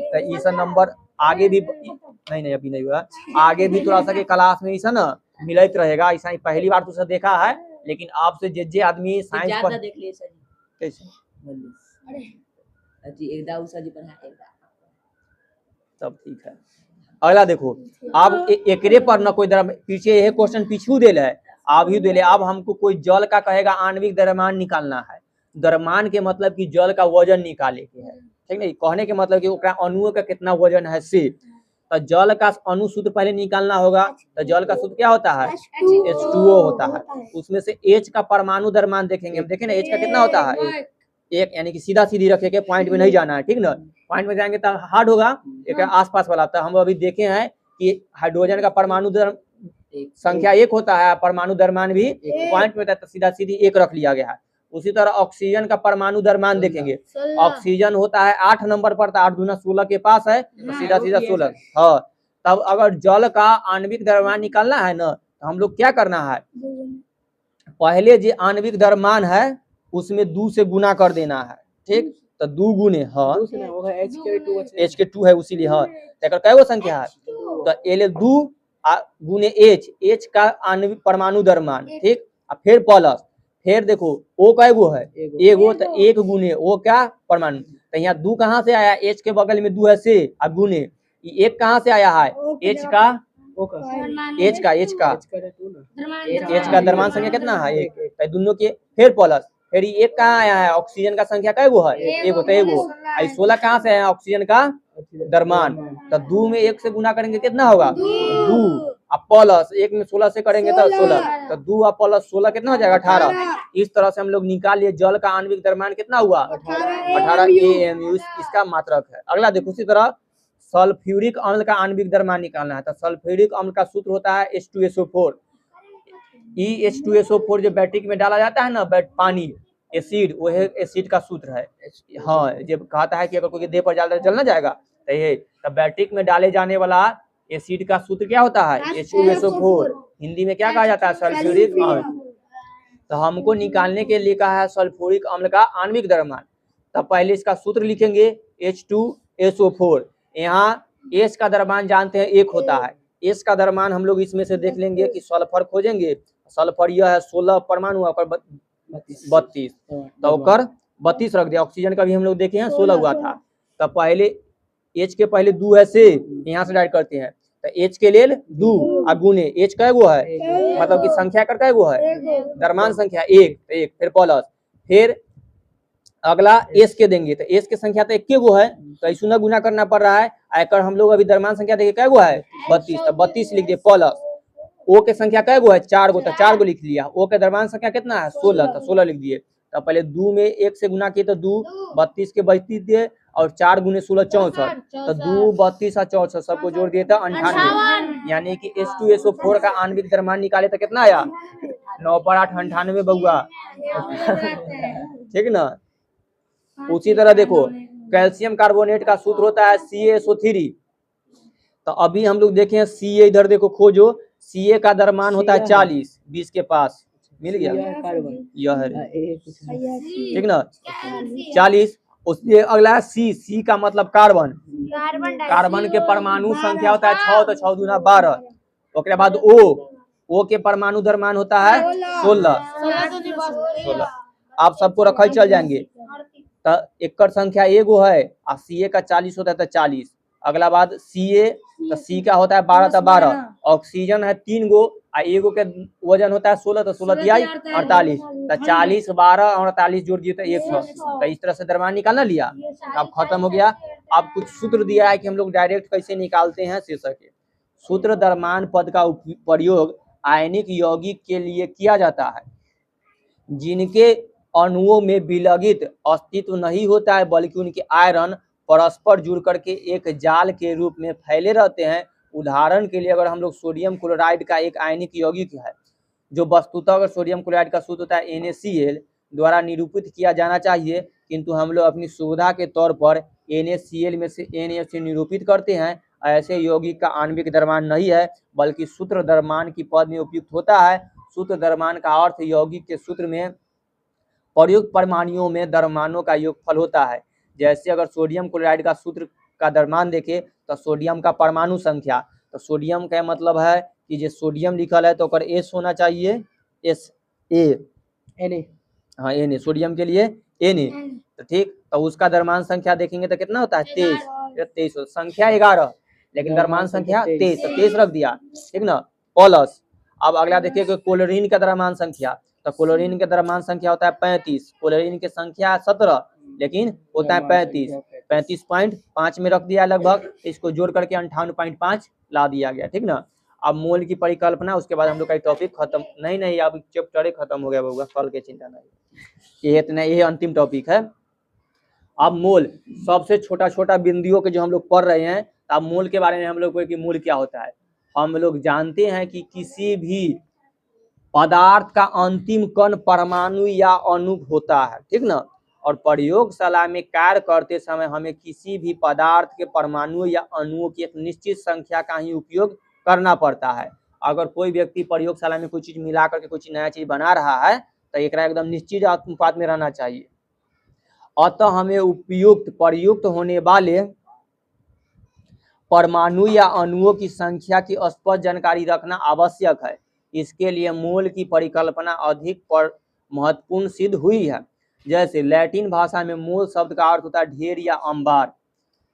तो ये सब नंबर आगे भी नहीं अभी नहीं हुआ, आगे भी थोड़ा सा के क्लास में ऐसा ना मिलत रहेगा। ऐसा ही पहली बार तो देखा है, लेकिन आपसे जे आदमी साइंस पर देख लिए सर कैसे जी एकदा उसा जी पढ़ा सब ठीक है। अगला देखो, अब एकरे पर न कोई पीछे यह क्वेश्चन पीछू दे है, आप ही दे ले। अब हमको कोई जल का कहेगा आणविक द्रव्यमान निकालना है। द्रव्यमान के मतलब कि जल का वजन निकाले के है, ठीक नहीं। कहने के मतलब कि ओकरा अणुओं का कितना वजन है से। तो जल का अणु सूत्र पहले निकालना होगा। तो जल का सूत्र क्या होता है H2O होता है। उसमें से H का परमाणु द्रव्यमान देखेंगे, हम देखें ना H का कितना होता है 1, यानी कि सीधा सीधी रखे के पॉइंट में नहीं जाना है, ठीक ना। पॉइंट में जाएंगे तो हार्ड होगा, एक आसपास वाला। तो हम अभी देखे हैं कि हाइड्रोजन का परमाणु संख्या 1 होता है, परमाणु द्रव्यमान भी पॉइंट में होता है, तो सीधा सीधी 1 रख लिया गया है। उसी तरह ऑक्सीजन का परमाणु द्रव्यमान देखेंगे, ऑक्सीजन होता है 8 नंबर पर, तो 8 दूना 16 के पास है, तो सीधा सीधा 16। हाँ, तब अगर जल का आणविक द्रव्यमान निकालना है ना, तो हम लोग क्या करना है, पहले जो आणविक द्रव्यमान है उसमें 2 से गुना कर देना है, ठीक। तो 2 गुने हाँ H2 है उसीलिए हाँ। तो कै गो संख्या है, तो L 2 गुने H का आणविक परमाणु द्रव्यमान, ठीक। फिर प्लस, फिर देखो O कै गो है एगो, तो 1 गुने O क्या परमाणु। तो यहाँ 2 कहाँ से आया, H के बगल में 2 है से, अब गुने 1 कहाँ से आया है H का द्रव्यमान संख्या कितना है 1, दोनों के फिर प्लस। फिर 1 कहाँ आया है, ऑक्सीजन का संख्या कै गो है एगो, तो एगो। 16 कहाँ से आया ऑक्सीजन का द्रव्यमान, तो 2 में 1 से गुना करेंगे कितना होगा 2, अब प्लस 1 में 16 से करेंगे तो 16, तो 2 और प्लस 16 कितना हो जाएगा 18। इस तरह से हम लोग निकाल लिए जल का आणविक द्रव्यमान कितना हुआ 18 AMU, इसका मात्रक है। अगला देखो, उसी तरह सल्फ्यूरिक अम्ल का आणविक द्रव्यमान निकालना है। तो सल्फ्यूरिक अम्ल का सूत्र होता है H2SO4। H2SO4 जो बैटरी में डाला जाता है ना, पानी एसिड, वह एसिड का सूत्र है। हाँ, जब कहता है कि अगर कोई देह पर ज्यादा जल ना जाएगा तो ये, तब बैटरी में डाले जाने वाला एसिड का सूत्र क्या होता है H2SO4। हिंदी में क्या कहा जाता है सल्फ्यूरिक अम्ल। तो हमको निकालने के लिए कहा है सल्फ्यूरिक अम्ल का आणविक द्रव्यमान। तब पहले इसका सूत्र लिखेंगे H2SO4। यहाँ H का द्रव्यमान जानते हैं 1 होता है। H का द्रव्यमान हम लोग इसमें से देख लेंगे कि सल्फर खोजेंगे, सल्फर यह है 16 परमाणु, 32, तो 32 रख दिया। ऑक्सीजन का भी हम लोग देखे हैं 16 हुआ था। तब पहले H के पहले 2 है से, यहाँ से डायरेक्ट करते हैं, तो H के लिए 2 और गुने H कै गो है, मतलब कि संख्या कर कै गो है द्रव्यमान संख्या 1, फिर प्लस, फिर अगला S के देंगे, तो S के संख्या तो 1 गो है, तो ऐसा ना गुना करना पड़ रहा है। आकर हम लोग अभी द्रव्यमान संख्या देखिए कै गो है 32, तो 32 लिख दिए। प्लस O के संख्या कै गो है 4 गो, तो 4 गो लिख लिया। O के द्रव्यमान संख्या कितना है 16, तो 16 लिख दिए। तो पहले 2 में 1 से गुना किए तो 2, 32 के 32 दिए, और 4 गुने 16 64, तो 2, 32 और 64 सबको जोड़ दिए तो 98, यानी कि H2SO4 का आणविक द्रव्यमान निकाले तो कितना आया 9 पर 8 98 बउआ, ठीक ना। उसी तरह देखो, कैल्शियम कार्बोनेट का सूत्र होता है CaSO3। तो अभी हम लोग देखें Ca, इधर देखो खोजो, Ca का द्रव्यमान होता है 40, 20 के पास मिल गया, यह है ठीक ना 40। उसके अगला है C का मतलब कार्बन, कार्बन के परमाणु संख्या होता है 6, तो 6 दूना 12। उसके बाद O के परमाणु द्रव्यमान होता है 16। आप सबको रखल चल जाएंगे। तो एक संख्या एगो है और Ca का 40 होता है, तो 40। अगला बात Ca, तो C का होता है 12, तो 12। ऑक्सीजन है 3 गो और एगो के वजन होता है 16, तो 16 दिया 48, तो 40, 12 और 48 जोड़ दिए तो 100। तो इस तरह से द्रव्यमान निकालना लिया, अब खत्म हो गया। अब कुछ सूत्र दिया है कि हम लोग डायरेक्ट कैसे निकालते हैं शीर्षक के सूत्र। द्रव्यमान पद का प्रयोग आयनिक यौगिक के लिए किया जाता है जिनके अणुओं में विलगित अस्तित्व नहीं होता है, बल्कि उनके आयरन परस्पर जुड़ करके एक जाल के रूप में फैले रहते हैं। उदाहरण के लिए अगर हम लोग सोडियम क्लोराइड का एक आयनिक यौगिक है, जो वस्तुतः अगर सोडियम क्लोराइड का सूत्र होता है NaCl द्वारा निरूपित किया जाना चाहिए, किंतु हम लोग अपनी सुविधा के तौर पर NaCl में से Na से निरूपित करते हैं। ऐसे यौगिक का आणविक द्रव्यमान नहीं है, बल्कि सूत्र द्रव्यमान की पद में उपयुक्त होता है। सूत्र द्रव्यमान का अर्थ यौगिक के सूत्र में प्रयुक्त परमाणुओं में द्रव्यमानों का योगफल होता है। जैसे अगर सोडियम क्लोराइड का सूत्र का द्रव्यमान देखें तो सोडियम का परमाणु संख्या, तो सोडियम का मतलब है कि जो सोडियम लिखल है तो कर S होना चाहिए, Na, हाँ Na, सोडियम के लिए Na, तो ठीक। तो उसका द्रव्यमान संख्या देखेंगे तो कितना होता है 23 संख्या 11, लेकिन द्रव्यमान संख्या 23, तो 23 रख दिया, ठीक ना, प्लस। अब अगला देखिए क्लोरीन का द्रव्यमान संख्या, तो क्लोरीन का द्रव्यमान संख्या होता है 35, क्लोरीन की संख्या 17 लेकिन होता है 35.5 में रख दिया लगभग, इसको जोड़ करके 58.5 ला दिया गया, ठीक ना। अब मोल की परिकल्पना, उसके बाद हम लोग का टॉपिक खत्म। नहीं अब चैप्टर खत्म हो गया होगा, कल के चिंता नहीं, ये इतना, ये अंतिम टॉपिक है। अब मोल सबसे छोटा बिंदुओं के जो हम लोग पढ़ रहे हैं, अब मोल के बारे में हम लोग को कि मोल क्या होता है। हम लोग जानते हैं कि किसी भी पदार्थ का अंतिम कण परमाणु या अणु होता है, ठीक ना। और प्रयोगशाला में कार्य करते समय हमें किसी भी पदार्थ के परमाणु या अणुओं की एक निश्चित संख्या का ही उपयोग करना पड़ता है। अगर कोई व्यक्ति प्रयोगशाला में कोई चीज मिला करके कुछ नया चीज बना रहा है तो एक एकदम निश्चित अनुपात में रहना चाहिए। अतः हमें प्रयुक्त होने वाले परमाणु या अणुओं की संख्या की स्पष्ट जानकारी रखना आवश्यक है। इसके लिए मोल की परिकल्पना अधिक महत्वपूर्ण सिद्ध हुई है। जैसे लैटिन भाषा में मोल शब्द का अर्थ होता है ढेर या अंबार।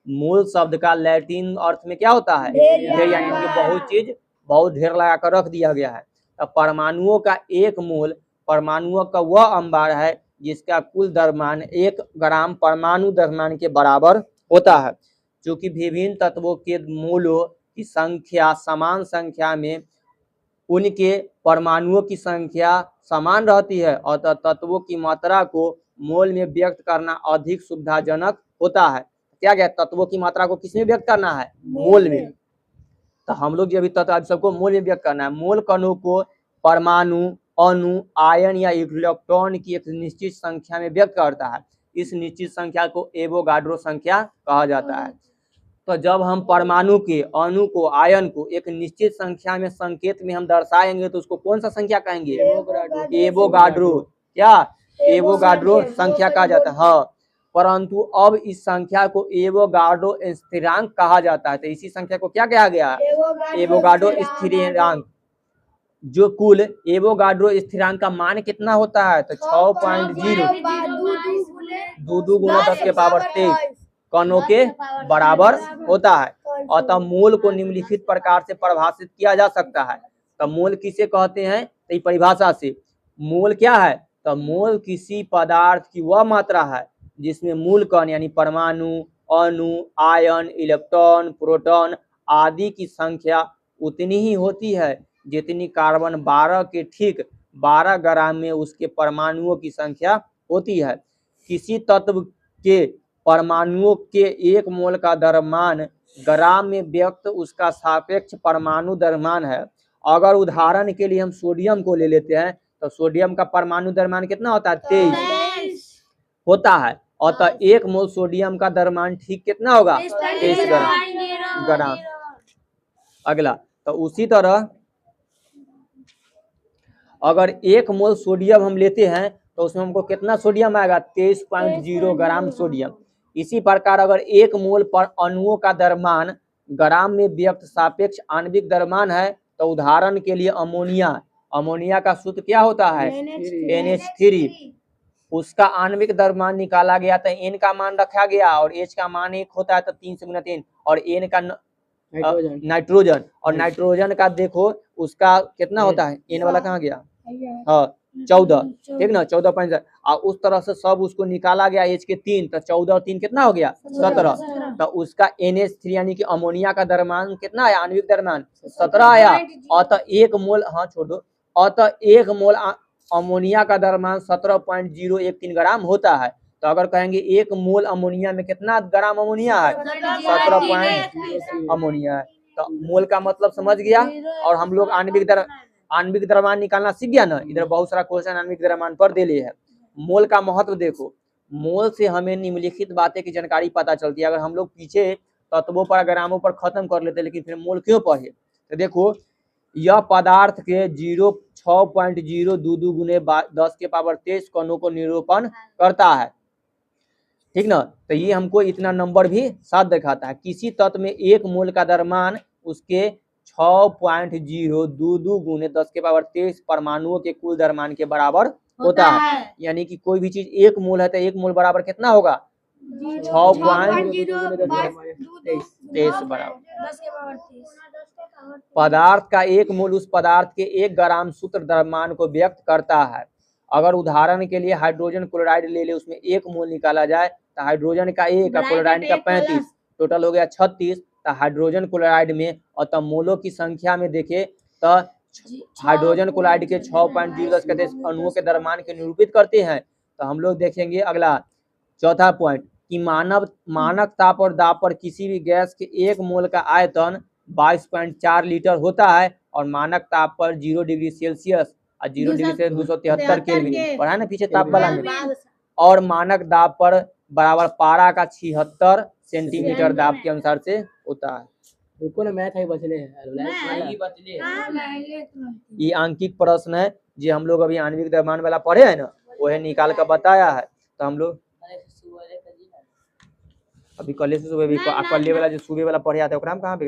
मोल शब्द का लैटिन अर्थ में क्या होता है, ढेर, यानी कि बहुत चीज बहुत ढेर लगा कर रख दिया गया है। अब परमाणुओं का एक मोल परमाणुओं का वह अंबार है जिसका कुल द्रव्यमान 1 ग्राम परमाणु द्रव्यमान के बराबर होता है। चूंकि विभिन्न तत्वों के मोलों की संख्या समान संख्या में उनके परमाणुओं की संख्या समान रहती है, और तत्वों की मात्रा को मोल में व्यक्त करना अधिक सुविधाजनक होता है। क्या गया, तत्वों की मात्रा को किस में व्यक्त करना है, मोल में। तो हम लोग जो अभी तत्व सबको मोल में व्यक्त करना है। मोल कणों को परमाणु, अणु, आयन या इलेक्ट्रॉन की एक निश्चित संख्या में व्यक्त करता है। इस निश्चित संख्या को एवोगाड्रो संख्या कहा जाता है। तो जब हम परमाणु के, अणु को, आयन को एक निश्चित संख्या में संकेत में हम दर्शाएंगे तो उसको कौन सा संख्या कहेंगे, एवोगाड्रो। क्या, एवोगाड्रो संख्या कहा जाता है। हाँ, परंतु अब इस संख्या को एवोगाड्रो स्थिरांक कहा जाता है। तो इसी संख्या को क्या कहा गया, एवोगाड्रो स्थिरांक। जो कुल एवोगाड्रो स्थिरांक का मान कितना होता है, तो 6.0 2 गुना 10 के पावर 23 कणों के बराबर होता है। अतः मोल को निम्नलिखित प्रकार से परिभाषित किया जा सकता है। तो मोल किसे कहते हैं, तो परिभाषा से मोल क्या है, तो मोल किसी पदार्थ की वह मात्रा है जिसमें मूल कण यानी परमाणु, अणु, आयन, इलेक्ट्रॉन, प्रोटॉन आदि की संख्या उतनी ही होती है जितनी कार्बन 12 के ठीक 12 ग्राम में उसके परमाणुओं की संख्या होती है। किसी तत्व के परमाणुओं के 1 मोल का द्रव्यमान ग्राम में व्यक्त उसका सापेक्ष परमाणु द्रव्यमान है। अगर उदाहरण के लिए हम सोडियम को ले लेते हैं तो सोडियम का परमाणु द्रव्यमान कितना होता है, 23 होता है। अतः 1 मोल सोडियम का द्रव्यमान ठीक कितना होगा, 23 ग्राम। अगला, तो उसी तरह अगर 1 मोल सोडियम हम लेते हैं तो उसमें हमको कितना सोडियम आएगा, 23.0 ग्राम सोडियम। इसी प्रकार अगर 1 मोल पर अणुओं का द्रव्यमान ग्राम में व्यक्त सापेक्ष आणविक द्रव्यमान है तो उदाहरण के लिए अमोनिया का सूत्र क्या होता है, NH3। उसका आणविक द्रव्यमान निकाला गया तो N का मान रखा गया और H का मान 1 होता है तो 3 से गुना 3, और N का नाइट्रोजन, और नाइट्रोजन का देखो उसका कितना होता है, N वाला कहाँ गया, हाँ 14, ठीक ना, 14 और उस तरह से सब उसको निकाला गया H के 3, तो 14 और 3 कितना हो गया 17। तो उसका NH3 यानी कि अमोनिया का द्रव्यमान कितना आया, आणविक द्रव्यमान 17 आया। अतः 1 मोल, हाँ छोड़ दो, अतः 1 मोल अमोनिया का द्रव्यमान 17.013 ग्राम होता है। तो अगर कहेंगे 1 मोल अमोनिया में कितना ग्राम अमोनिया है, 17 अमोनिया है। तो मोल का मतलब समझ गया। और हम लोग आणविक द्रव्यमान निकालना सीख गया ना। इधर बहुत सारा क्वेश्चन आणविक द्रव्यमान पर दे है। मोल का महत्व देखो, मोल से हमें निम्नलिखित बातें की जानकारी पता चलती है। अगर हम लोग पीछे तत्वों पर ग्रामों पर खत्म कर लेते, लेकिन फिर मोल क्यों पढ़े। तो देखो, यह पदार्थ के 6.022 गुने 10⁻23 कणों को निरूपण करता है, ठीक ना। तो ये हमको इतना नंबर भी साथ दिखाता है। किसी तत्व में 1 मोल का द्रव्यमान उसके 6.022 गुने 10⁻23 परमाणुओं के कुल द्रव्यमान के बराबर होता है। यानी कि कोई भी चीज 1 मोल है तो 1 मोल बराबर कितना होगा, 6.023 बराबर। पदार्थ का 1 मोल उस पदार्थ के 1 ग्राम सूत्र द्रव्यमान को व्यक्त करता है। अगर उदाहरण के लिए हाइड्रोजन क्लोराइड ले ले, उसमें 1 मोल निकाला जाए तो हाइड्रोजन का 1 और क्लोराइड का 35, टोटल हो गया 36। तो हाइड्रोजन क्लोराइड में और मोलों की संख्या में देखे तो हाइड्रोजन क्लोराइड के 6.010 कहते हैं अणुओं के द्रव्यमान के निरूपित करते हैं। तो हम लोग देखेंगे अगला चौथा पॉइंट कि मानक ताप और दाब पर किसी भी गैस के 1 मोल का आयतन 22.4 लीटर होता है और मानक ताप पर 0 डिग्री सेल्सियस और 0 डिग्री से 273 केल्विन पढ़ा है ना पीछे ताप वाला में। और मानक दाब पर बराबर पारा का 76 सेंटीमीटर दाब के अनुसार से होता है। ये आंकिक प्रश्न है जो हम लोग अभी आणविक द्रव्यमान वाला पढ़े है ना, वह निकाल कर बताया है। तो हम लोग अभी कल से सुबह भी कल वाला जो सुबह वाला पढ़े आता है, कहाँ पे